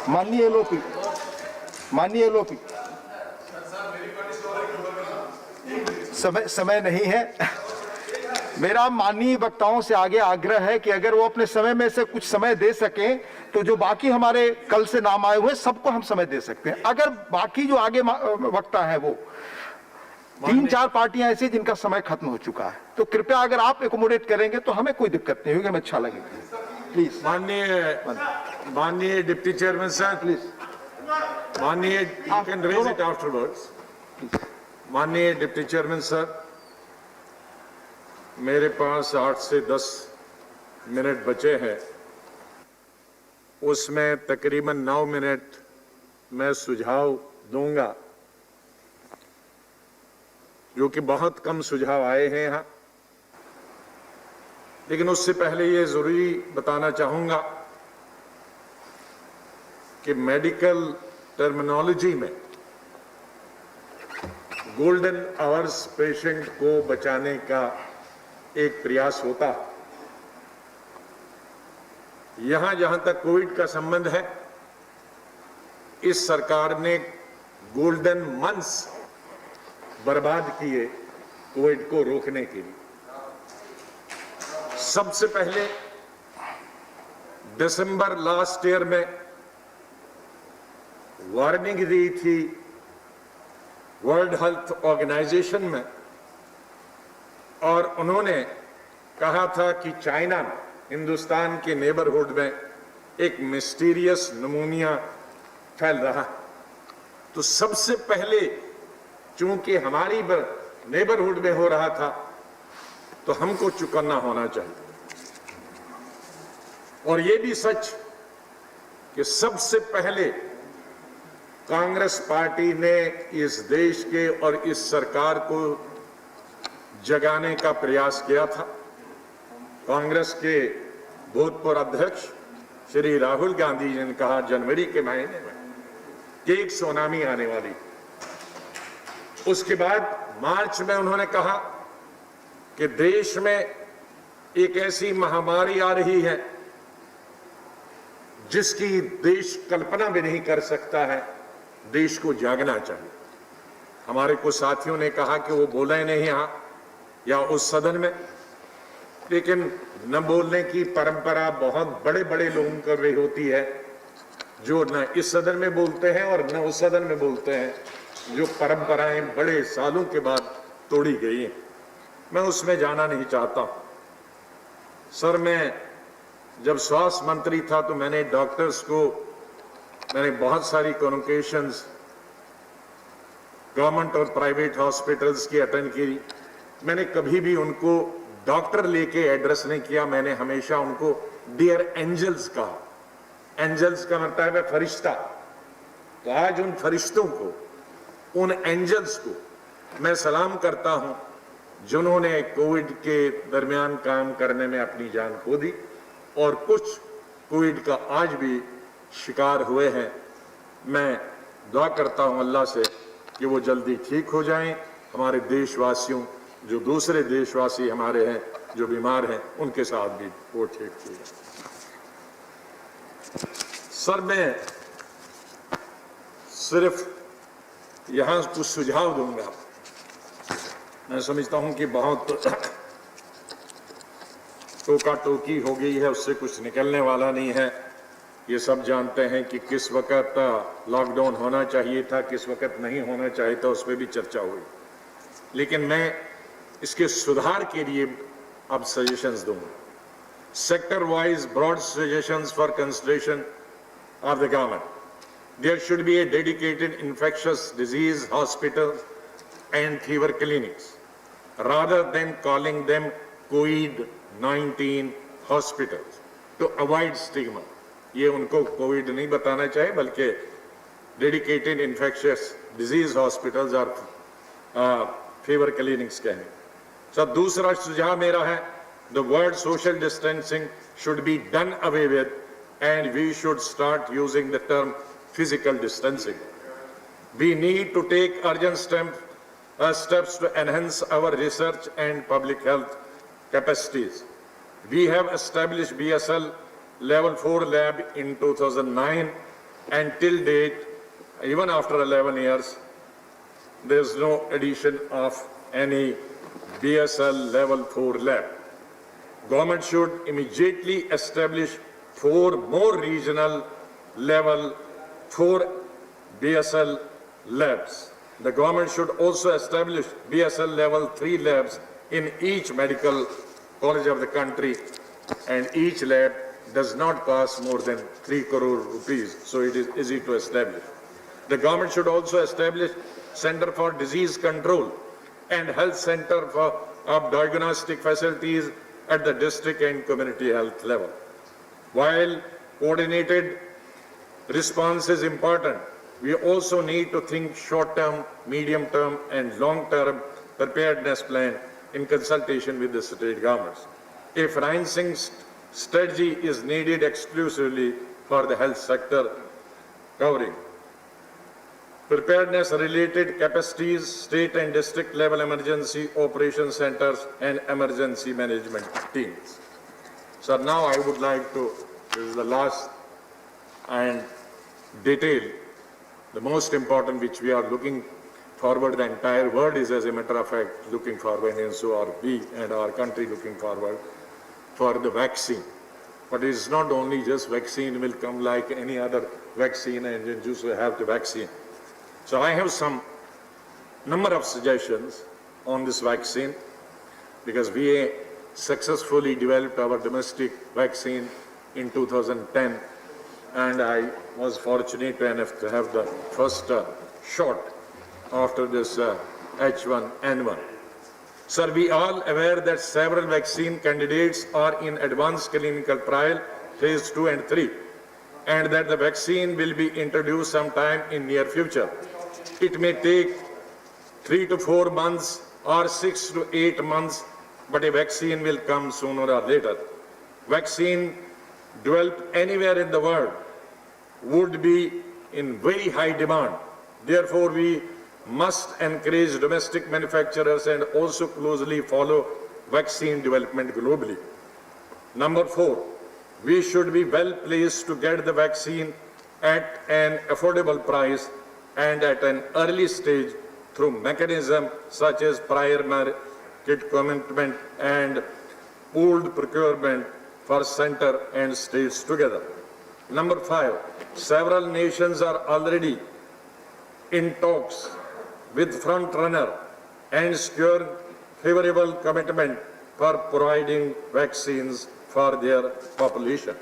माननीय एलओपी, माननीय एलओपी, समय नहीं है। मेरा माननीय वक्ताओं से आगे आग्रह है कि अगर वो अपने समय में से कुछ समय दे सकें तो जो बाकी हमारे कल से नाम आए हुए सबको हम समय दे सकते हैं। अगर बाकी जो आगे वक्ता है वो 3-4 पार्टियां ऐसी जिनका समय खत्म हो चुका है, तो कृपया अगर आप एकोमोडेट करेंगे तो हमें कोई दिक्कत नहीं होगी, हमें अच्छा लगेगा। प्लीज माननीय डिप्टी चेयरमैन सर, प्लीज माननीय, you can raise it afterwards. माननीय डिप्टी चेयरमैन सर, मेरे पास 8 से 10 मिनट बचे हैं, उसमें तकरीबन 9 मिनट मैं सुझाव दूंगा, जो कि बहुत कम सुझाव आए हैं यहाँ। लेकिन उससे पहले ये जरूरी बताना चाहूंगा कि मेडिकल टर्मिनोलॉजी में गोल्डन आवर्स पेशेंट को बचाने का एक प्रयास होता है। यहां जहां तक कोविड का संबंध है, इस सरकार ने गोल्डन मंथ्स बर्बाद किए कोविड को रोकने के लिए। सबसे पहले दिसंबर लास्ट ईयर में वार्निंग दी थी वर्ल्ड हेल्थ ऑर्गेनाइजेशन में, और उन्होंने कहा था कि चाइना में, हिंदुस्तान के नेबरहुड में एक मिस्टीरियस निमोनिया फैल रहा है। तो सबसे पहले चूंकि हमारी नेबरहुड में हो रहा था, तो हमको चौकन्ना होना चाहिए। और यह भी सच कि सबसे पहले कांग्रेस पार्टी ने इस देश के और इस सरकार को जगाने का प्रयास किया था। कांग्रेस के भूतपूर्व अध्यक्ष श्री राहुल गांधी जी ने कहा जनवरी के महीने में कि एक सुनामी आने वाली। उसके बाद मार्च में उन्होंने कहा कि देश में एक ऐसी महामारी आ रही है जिसकी देश कल्पना भी नहीं कर सकता है, देश को जागना चाहिए। हमारे कुछ साथियों ने कहा कि वो बोले नहीं यहां या उस सदन में, लेकिन न बोलने की परंपरा बहुत बड़े बड़े लोगों कर रही होती है, जो न इस सदन में बोलते हैं और न उस सदन में बोलते हैं, जो परंपराएं बड़े सालों के बाद तोड़ी गई हैं। मैं उसमें जाना नहीं चाहता। सर, मैं जब स्वास्थ्य मंत्री था तो मैंने डॉक्टर्स को, मैंने बहुत सारी कम्युनिकेशंस गवर्नमेंट और प्राइवेट हॉस्पिटल्स की अटेंड की। मैंने कभी भी उनको डॉक्टर लेके एड्रेस नहीं किया, मैंने हमेशा उनको डियर एंजल्स कहा। एंजल्स का मतलब है फरिश्ता। तो आज उन फरिश्तों को, उन एंजल्स को मैं सलाम करता हूं, जिन्होंने कोविड के दरमियान काम करने में अपनी जान खो दी, और कुछ कोविड का आज भी शिकार हुए हैं। मैं दुआ करता हूं अल्लाह से कि वो जल्दी ठीक हो जाएं। हमारे देशवासियों, जो दूसरे देशवासी हमारे हैं जो बीमार हैं, उनके साथ भी वो ठीक हो जाए। सर, मैं सिर्फ यहां कुछ सुझाव दूंगा। मैं समझता हूं कि बहुत टोका टोकी हो गई है, उससे कुछ निकलने वाला नहीं है। ये सब जानते हैं कि किस वक्त लॉकडाउन होना चाहिए था, किस वक्त नहीं होना चाहिए था, उस पर भी चर्चा हुई। लेकिन मैं इसके सुधार के लिए अब सजेशंस दूंगा। Sector wise broad suggestions for consideration of the government. There should be a dedicated infectious disease hospital and fever clinics rather than calling them COVID-19 hospitals to avoid stigma। ये उनको कोविड नहीं बताना चाहिए, बल्कि dedicated infectious disease hospitals और fever clinics कहें। Sir, दूसरा सुझाव मेरा है, the word social distancing should be done away with and we should start using the term physical distancing. We need to take urgent steps to enhance our research and public health capacities. We have established BSL Level 4 lab in 2009 And till date, even after 11 years, there's no addition of any BSL level 4 lab. Government should immediately establish 4 more regional level 4 BSL labs. The government should also establish BSL level 3 labs in each medical college of the country, and each lab does not cost more than 3 crore rupees, so it is easy to establish. The government should also establish Center for Disease Control and Health Center of Diagnostic Facilities at the district and community health level. While coordinated response is important, we also need to think short-term, medium-term, and long-term preparedness plan in consultation with the state governments. A financing strategy is needed exclusively for the health sector, covering preparedness-related capacities, state and district level emergency operation centers, and emergency management teams. So now I would like to, this is the last and detail, the most important which we are looking forward, the entire world is, as a matter of fact, looking forward, and so are we and our country looking forward for the vaccine. But it's not only just vaccine will come like any other vaccine and you just have the vaccine. So I have some number of suggestions on this vaccine, because we successfully developed our domestic vaccine in 2010, and I was fortunate enough to have the first shot after this H1N1. Sir, we all aware that several vaccine candidates are in advanced clinical trial, phase 2 and 3, and that the vaccine will be introduced sometime in near future. It may take 3 to 4 months or 6 to 8 months, but a vaccine will come sooner or later. Vaccine developed anywhere in the world would be in very high demand. Therefore, we must encourage domestic manufacturers and also closely follow vaccine development globally. Number 4, we should be well placed to get the vaccine at an affordable price and at an early stage through mechanisms such as prior market commitment and pooled procurement for center and states together. Number 5, several nations are already in talks with front runner and secure favorable commitment for providing vaccines for their population.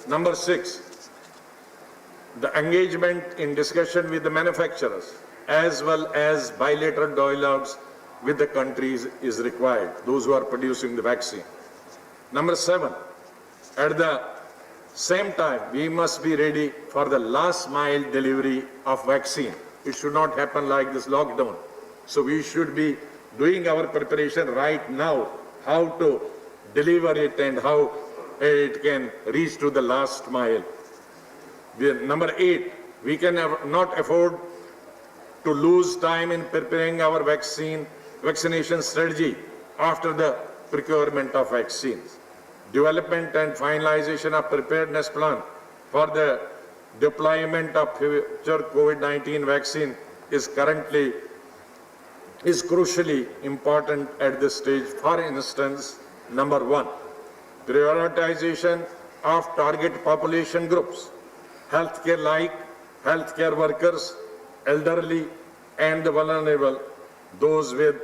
Number 6, the engagement in discussion with the manufacturers as well as bilateral dialogues with the countries is required, those who are producing the vaccine. Number 7, at the same time, we must be ready for the last mile delivery of vaccine. It should not happen like this lockdown. So we should be doing our preparation right now, how to deliver it and how it can reach to the last mile. Number 8, we can not afford to lose time in preparing our vaccination strategy after the procurement of vaccines. Development and finalization of preparedness plan for the deployment of future COVID-19 vaccine is crucially important at this stage. For instance, number 1, prioritization of target population groups, healthcare workers, elderly and the vulnerable, those with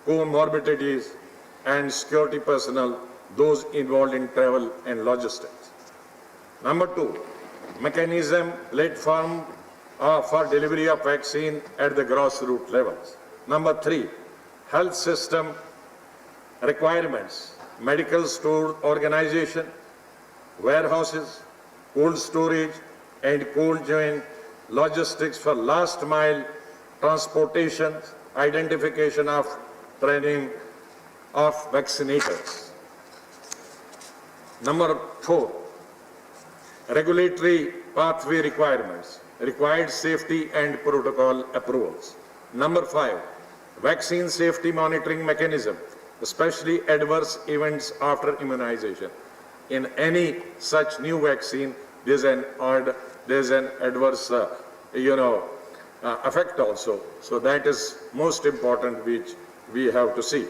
comorbidities, and security personnel, those involved in travel and logistics. Number 2, mechanism platform for delivery of vaccine at the grassroots levels. Number 3, health system requirements, medical store organization, warehouses, cold storage and cold chain logistics for last mile transportation, identification of training of vaccinators. Number 4, regulatory pathway requirements, required safety and protocol approvals. Number 5, vaccine safety monitoring mechanism, especially adverse events after immunization. In any such new vaccine, there is an there's an adverse, effect also. So that is most important, which we have to see.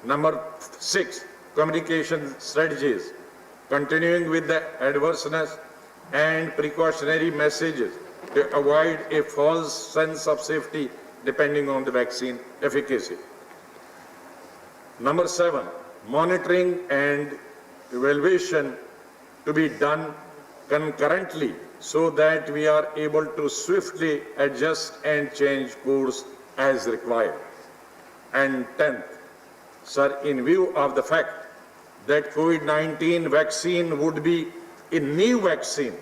Number 6, communication strategies. Continuing with the adverseness and precautionary messages to avoid a false sense of safety depending on the vaccine efficacy. Number 7, monitoring and evaluation to be done concurrently so that we are able to swiftly adjust and change course as required. And 10th, sir, in view of the fact that COVID-19 vaccine would be a new vaccine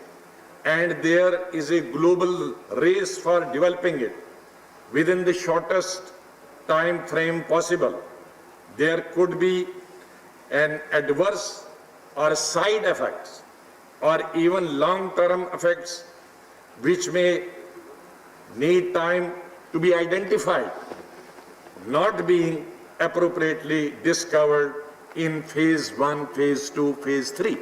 and there is a global race for developing it within the shortest time frame possible, there could be an adverse or side effects or even long-term effects which may need time to be identified, not being appropriately discovered in phase 1, phase 2, phase 3.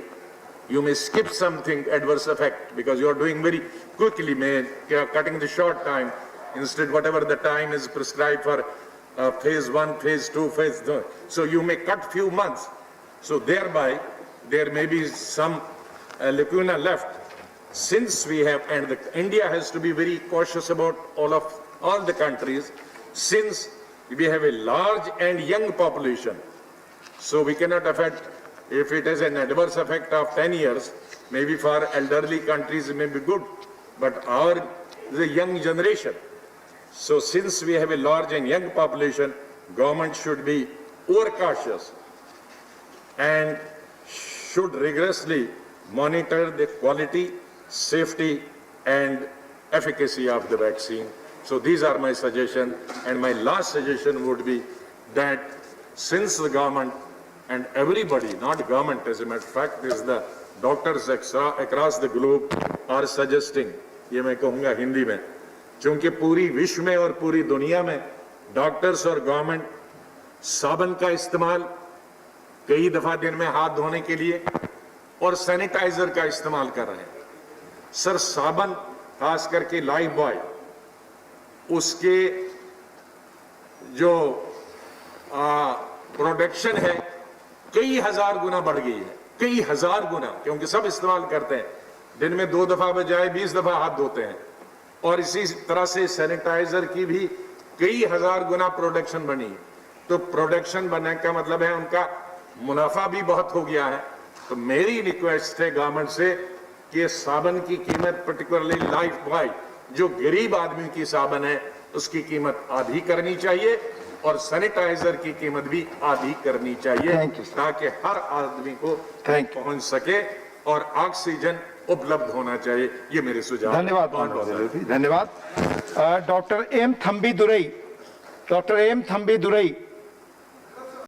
You may skip something, adverse effect, because you are doing very quickly, you are cutting the short time. Instead, whatever the time is prescribed for phase 1, phase 2, phase 3. So you may cut few months. So thereby, there may be some lacuna left. Since we have, and India has to be very cautious about all the countries, since we have a large and young population. So we cannot affect, if it has an adverse effect of 10 years, maybe for elderly countries it may be good, but our is a young generation. So since we have a large and young population, government should be overcautious and should rigorously monitor the quality, safety and efficacy of the vaccine. So these are my suggestions, and my last suggestion would be that since the government and everybody, not government as a matter of fact, is the doctors across the globe are suggesting, ये मैं कहूँगा हिंदी में, क्योंकि पूरी विश्व में और पूरी दुनिया में डॉक्टर्स और गवर्नमेंट साबुन का इस्तेमाल कई दफा दिन में हाथ धोने के लिए और सैनिटाइजर का इस्तेमाल कर रहे हैं। सर साबुन खास करके लाइफ बॉय, उसके जो प्रोडक्शन है कई हजार गुना बढ़ गई है, कई हजार गुना, क्योंकि सब इस्तेमाल करते हैं, दिन में 2 दफा बजाय 20 दफा हाथ धोते हैं। और इसी तरह से सैनिटाइजर की भी कई हजार गुना प्रोडक्शन बनी है। तो प्रोडक्शन बनने का मतलब है उनका मुनाफा भी बहुत हो गया है। तो मेरी रिक्वेस्ट है गवर्नमेंट से कि साबुन की कीमत, पर्टिकुलरली लाइफ बॉय जो गरीब आदमी की साबुन है, उसकी कीमत आधी करनी चाहिए और सैनिटाइजर की कीमत भी आधी करनी चाहिए, ताकि हर आदमी को पहुंच सके और ऑक्सीजन उपलब्ध होना चाहिए। ये मेरे सुझाव। धन्यवाद, धन्यवाद। Doctor M Thambi Durai